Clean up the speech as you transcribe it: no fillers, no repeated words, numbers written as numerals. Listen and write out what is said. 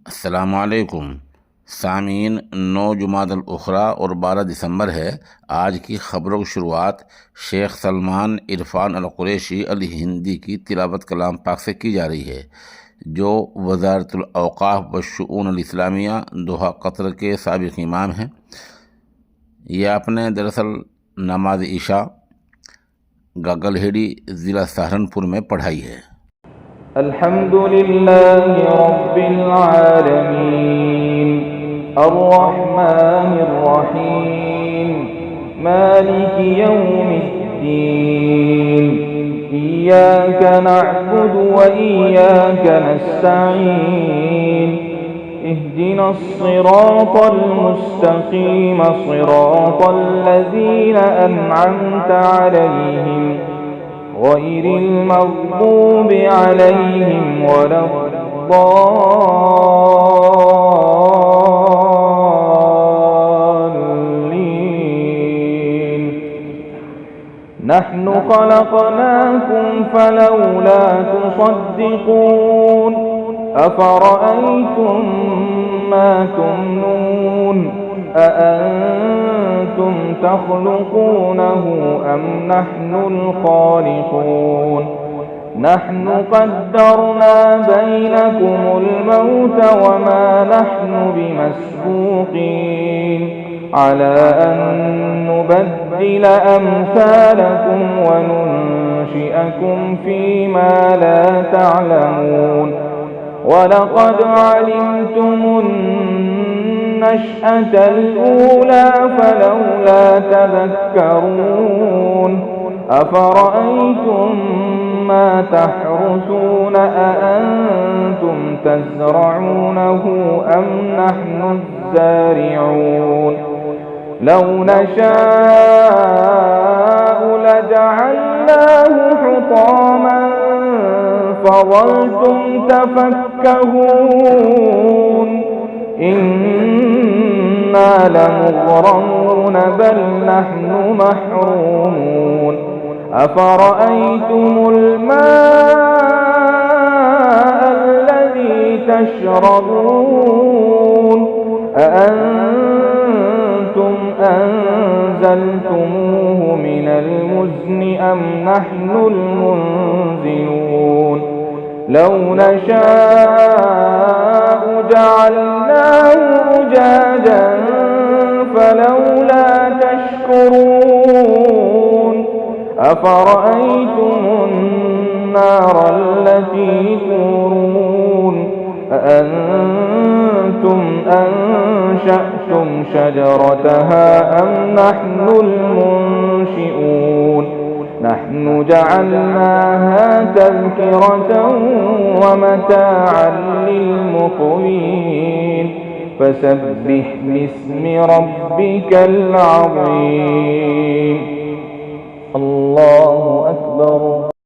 अस्सलामुअलैकुम सामीन। 9 जुमादल उखरा और 12 दिसंबर है। आज की ख़बरों की शुरुआत शेख सलमान इरफान अल कुरैशी अल हिंदी की तिलावत कलाम पाक से की जा रही है, जो वज़ारतुल औक़ाफ़ व शुऊन अल इस्लामिया दोहा कतर के साबिक़ इमाम हैं। ये आपने दरअसल नमाज इशा गगलहेड़ी ज़िला सहारनपुर में पढ़ाई है। अल्हम्दुलिल्लाहि रब्बिल आलमीन अर्रहमानिर रहीम मालिकि यौमिद्दीन इय्याका नअबुदु व इय्याका नस्तईन इहदिनस सिरातल मुस्तक़ीम सिरातल लज़ीना अनअमता अलैहिम गैरिल मग़्ज़ूबि अलैहिम वलद्दाल्लीन। नहनु ख़लक़नाकुम फलौला तुصद्दिक़ून अफ़रअय्तुम मा तुमनून أأنتم تخلقونه أم نحن الخالقون نحن قدرنا بينكم الموت وما نحن بمسبوقين على أن نبدل أمثالكم وننشئكم فيما لا تعلمون ولقد علمتم النشأة الأولى فلولا تذكرون أفرأيتم ما تحرثون أأنتم تزرعونه أم نحن الزارعون لو نشاء لجعلناه حطاما فظلتم تفكهون إنا لمغرمون بل نحن محرومون أفرأيتم الماء الذي تشربون أأنتم أنزلتموه من المزن أم نحن المنزلون لو نشاء جعلناه أجاجا فلولا تشكرون أفرأيتم النار التي تورون أأنتم أنشأتم شجرتها أم نحن المنشئون نحن جعلناها تذكرة ومتاعا للمقوين فسبح باسم ربك العظيم الله